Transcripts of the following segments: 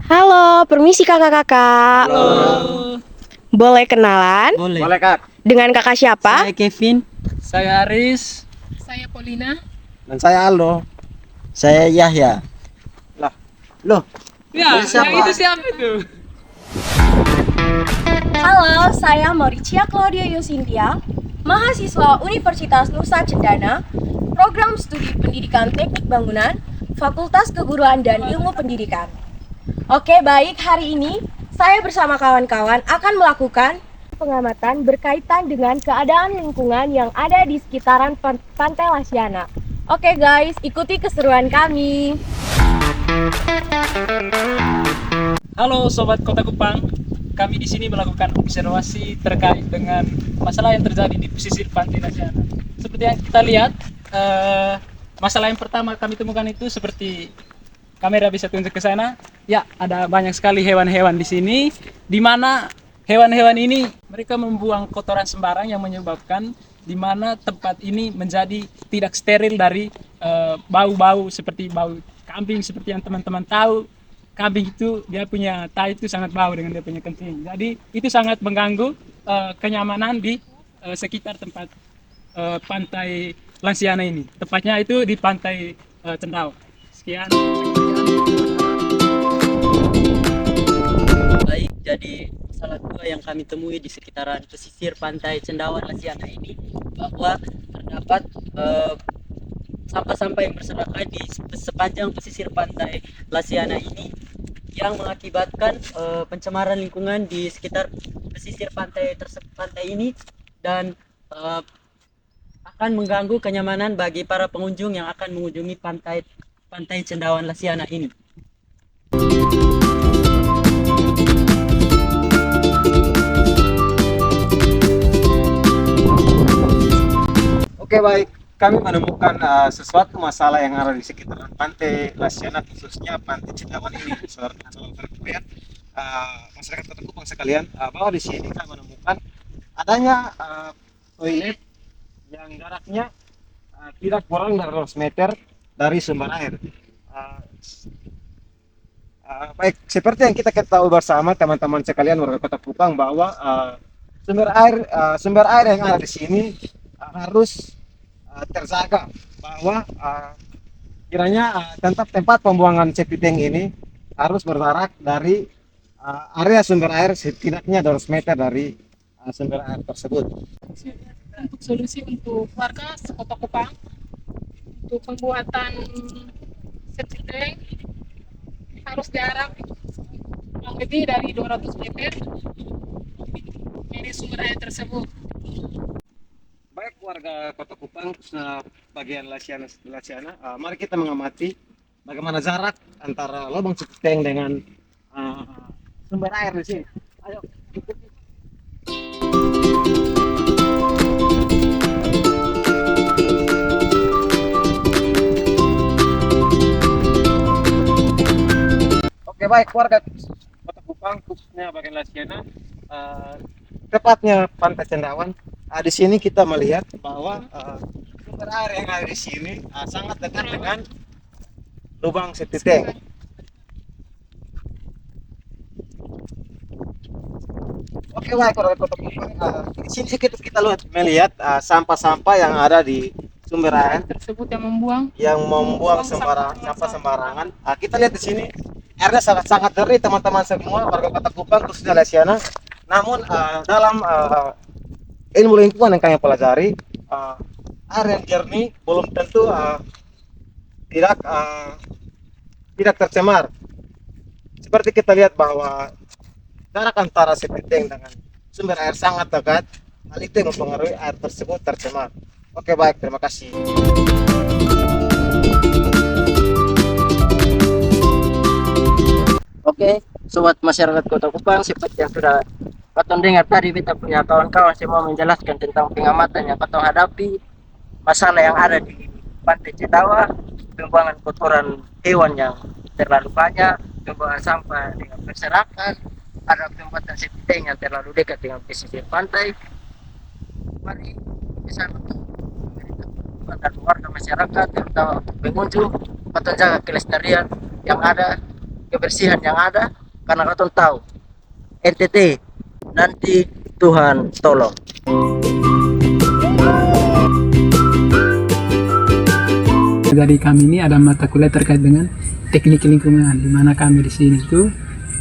Halo, permisi kakak-kakak. Halo. Boleh kenalan? Boleh Kak. Dengan kakak siapa? Saya Kevin. Saya Aris. Saya Polina. Dan saya Aldo. Saya Yahya. Loh. Ya, Siapa? yang itu siapa itu? Halo, saya Mauricia Claudia Yosintia, mahasiswa Universitas Nusa Cendana, program studi pendidikan teknik bangunan, Fakultas Keguruan dan Ilmu Pendidikan. Oke, baik, hari ini saya bersama kawan-kawan akan melakukan pengamatan berkaitan dengan keadaan lingkungan yang ada di sekitaran Pantai Lasiana. Oke guys, ikuti keseruan kami. Halo Sobat Kota Kupang. Kami di sini melakukan observasi terkait dengan masalah yang terjadi di pesisir Pantai Lasiana. Seperti yang kita lihat, masalah yang pertama kami temukan itu seperti kamera bisa tunjuk ke sana. Ya, ada banyak sekali hewan-hewan di sini, di mana hewan-hewan ini mereka membuang kotoran sembarang yang menyebabkan di mana tempat ini menjadi tidak steril dari bau-bau seperti bau kambing. Seperti yang teman-teman tahu, kambing itu dia punya tai itu sangat bau dengan dia punya kencing. Jadi itu sangat mengganggu kenyamanan di sekitar tempat Pantai Lasiana ini. Tepatnya itu di Pantai Cendawa. Sekian. Baik, jadi salah dua yang kami temui di sekitaran pesisir Pantai Cendawan Lasiana ini bahwa terdapat sampah-sampah yang berserakan di sepanjang pesisir Pantai Lasiana ini yang mengakibatkan pencemaran lingkungan di sekitar pesisir pantai ini dan akan mengganggu kenyamanan bagi para pengunjung yang akan mengunjungi Pantai Cendawan Lasiana ini. Oke baik, kami menemukan sesuatu masalah yang ada di sekitar Pantai Lasiana, khususnya Pantai Cendawan ini. Saudara-saudara ya, masyarakat Kota Kupang sekalian, bahwa di sini kami menemukan adanya toilet yang jaraknya tidak kurang dari 200 meter dari sumber air. Baik, seperti yang kita ketahui bersama teman-teman sekalian warga Kota Kupang bahwa sumber air yang ada di sini harus terjaga, bahwa kiranya tempat pembuangan septic tank ini harus berjarak dari area sumber air setidaknya 200 meter dari sumber air tersebut. Untuk solusi untuk warga Kota Kupang untuk pembuatan septic tank harus jarak kurang lebih dari 200 meter dari sumber air tersebut. Baik warga Kota Kupang, khususnya bagian Lasiana, mari kita mengamati bagaimana jarak antara lubang septic tank dengan sumber air di sini. Ayo. Oke baik warga Kota Kupang, khususnya bagian Lasiana, tepatnya Pantai Cendawan. Di sini kita melihat bahwa sumber air yang ada di sini sangat dekat dengan lubang septic tank. Oke baik warga Kota Kupang, di sini kita melihat sampah-sampah yang ada di sumber air Tersebut yang membuang sampah sembarangan. Kita lihat di sini airnya sangat jernih teman-teman semua warga Kota Kupang, khususnya Lasiana. Namun dalam ilmu lingkungan yang kami pelajari, air yang jernih belum tentu tidak tercemar. Seperti kita lihat bahwa jarak antara septic tank dengan sumber air sangat dekat, hal itu yang mempengaruhi air tersebut tercemar. Oke baik, terima kasih. Oke, sobat masyarakat Kota Kupang, seperti yang sudah Katong dengar tadi, kita punya kawan-kawan semua menjelaskan tentang pengamatan yang Katong hadapi, masalah yang ada di Pantai Cendawa, pembuangan kotoran hewan yang terlalu banyak, pembuangan sampah dengan berserakan, ada pembuatan septic tank yang terlalu dekat dengan pesisir pantai. Mari bersama pemerintah dan warga masyarakat, terutama untuk pengunjung, Katong jaga kelestarian yang ada, kebersihan yang ada, karena katong tahu NTT nanti Tuhan tolong. Dari kami ini ada mata kuliah terkait dengan teknik lingkungan, di mana kami di sini itu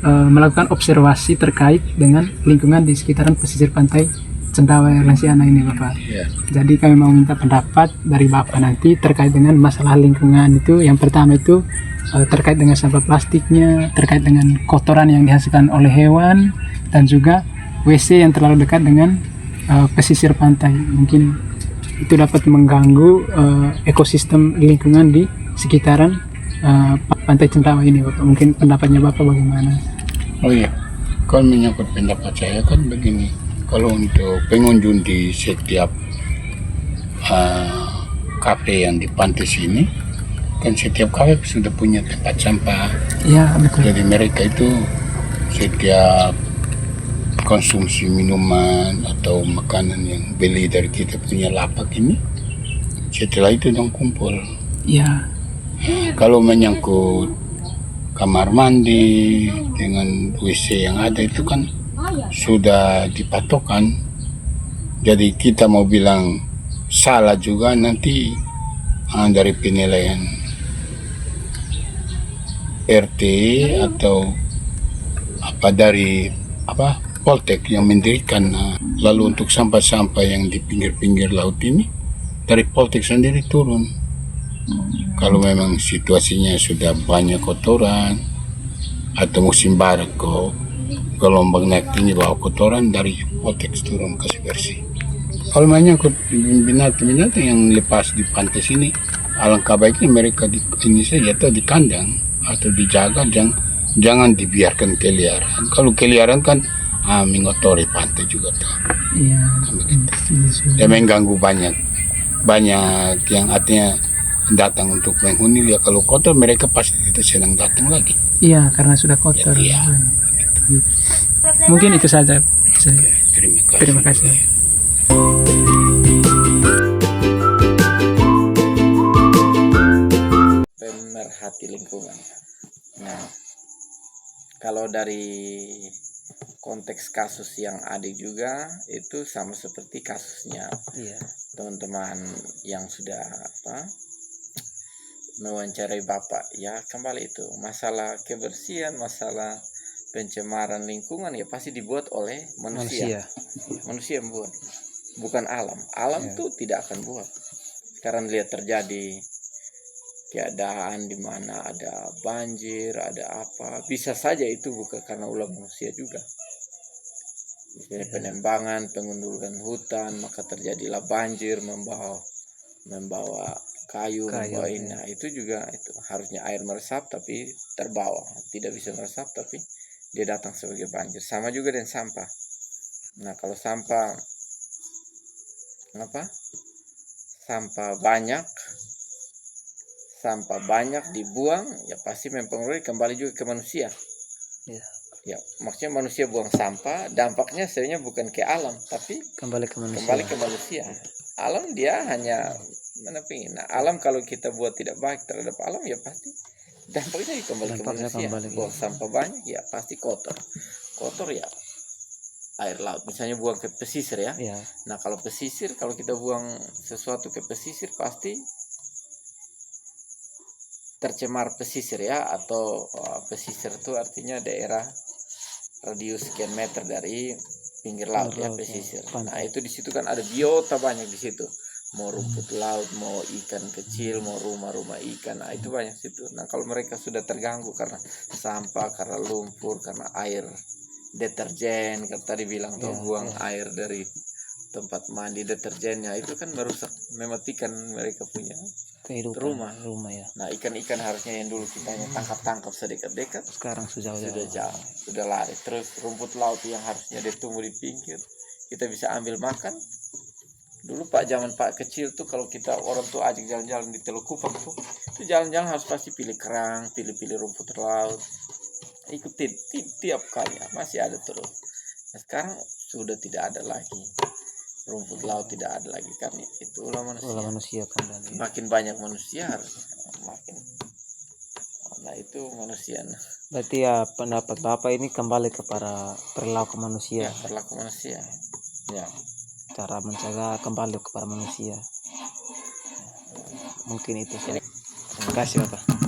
melakukan observasi terkait dengan lingkungan di sekitaran pesisir pantai Cendawa Lasiana ini, Bapak. Jadi kami mau minta pendapat dari Bapak nanti terkait dengan masalah lingkungan itu. Yang pertama itu terkait dengan sampah plastiknya, terkait dengan kotoran yang dihasilkan oleh hewan, dan juga WC yang terlalu dekat dengan pesisir pantai. Mungkin itu dapat mengganggu ekosistem lingkungan di sekitaran pantai Cendawa ini, Bapak. Mungkin pendapatnya Bapak bagaimana? Oh iya, kalau menyangkut pendapat saya kan begini, kalau untuk pengunjung di setiap kafe yang di pantai sini, kan setiap kafe sudah punya tempat sampah. Ya, betul. Jadi mereka itu setiap konsumsi minuman atau makanan yang beli dari kita punya lapak ini, setelah itu dong kumpul. Ya, Kalau menyangkut kamar mandi dengan WC yang ada itu kan sudah dipatokan. Jadi kita mau bilang salah juga nanti dari penilaian RT atau dari Poltek yang mendirikan. Lalu untuk sampah-sampah yang di pinggir-pinggir laut ini dari Poltek sendiri turun. Kalau memang situasinya sudah banyak kotoran atau musim barat kok gelombang naik tinggi bawa kotoran, dari Poltek turun kasih bersih. Kalau menyangkut binatang-binatang yang lepas di pantai sini, alangkah baiknya mereka ini saja atau di kandang atau dijaga, jangan dibiarkan keliaran. Kalau keliaran kan mengotori pantai juga tuh. iya. Dan mengganggu banyak yang artinya datang untuk menghuni. Ya kalau kotor mereka pasti tidak senang datang lagi. Iya, karena sudah kotor. Iya. Mungkin itu saja. Terima kasih. Terima kasih. Pemerhati lingkungan. Nah, kalau dari konteks kasus yang ada juga itu sama seperti kasusnya teman-teman yang sudah mewawancarai Bapak, ya kembali itu masalah kebersihan, masalah pencemaran lingkungan ya pasti dibuat oleh manusia yang buat, bukan alam tuh tidak akan buat. Sekarang lihat terjadi keadaan di mana ada banjir, ada apa, bisa saja itu bukan karena ulah manusia juga. Misalnya penembangan, pengunduran hutan, maka terjadilah banjir membawa kayu membawa ini. Nah, itu juga itu harusnya air meresap tapi terbawa, tidak bisa meresap tapi dia datang sebagai banjir. Sama juga dengan sampah. Nah, kalau sampah banyak dibuang ya pasti mempengaruhi kembali juga ke manusia. Ya, maksudnya manusia buang sampah, dampaknya sebenarnya bukan ke alam tapi kembali ke manusia. Alam dia hanya meneping. Nah, alam kalau kita buat tidak baik terhadap alam ya pasti dampaknya kembali ke manusia. Buang sampah banyak ya pasti kotor ya air laut. Misalnya buang ke pesisir ya. Nah, kalau pesisir, kalau kita buang sesuatu ke pesisir pasti tercemar pesisir ya, atau pesisir itu artinya daerah radius sekian meter dari pinggir laut ya, pesisir. Nah, itu di situ kan ada biota banyak di situ. Mau rumput laut, mau ikan kecil, mau rumah-rumah ikan. Nah, itu banyak situ. Nah, kalau mereka sudah terganggu karena sampah, karena lumpur, karena air deterjen, kan tadi bilang tuh buang air dari tempat mandi deterjennya, itu kan merusak, mematikan mereka punya kehidupan rumah ya. Nah, ikan-ikan harusnya yang dulu kita tangkap sedekat-dekat sekarang sudah jauh, sudah lari. Terus rumput laut yang harusnya dia tumbuh di pinggir kita bisa ambil makan. Dulu zaman Pak kecil tuh kalau kita orang tuh ajak jalan-jalan di Teluk Kupang tuh, itu jalan-jalan harus pasti pilih kerang, pilih rumput laut, ikutin tiap kali ya, masih ada terus. Nah, sekarang sudah tidak ada lagi rumput laut, tidak ada lagi karena itu ulah manusia kembali. Makin banyak manusia harusnya makin. Nah, Nah, itu manusia. Berarti ya pendapat Bapak ini kembali kepada perilaku manusia. Ya, perilaku manusia. Ya. Cara mencegah kembali kepada manusia. Mungkin itu saja. Terima kasih Bapak.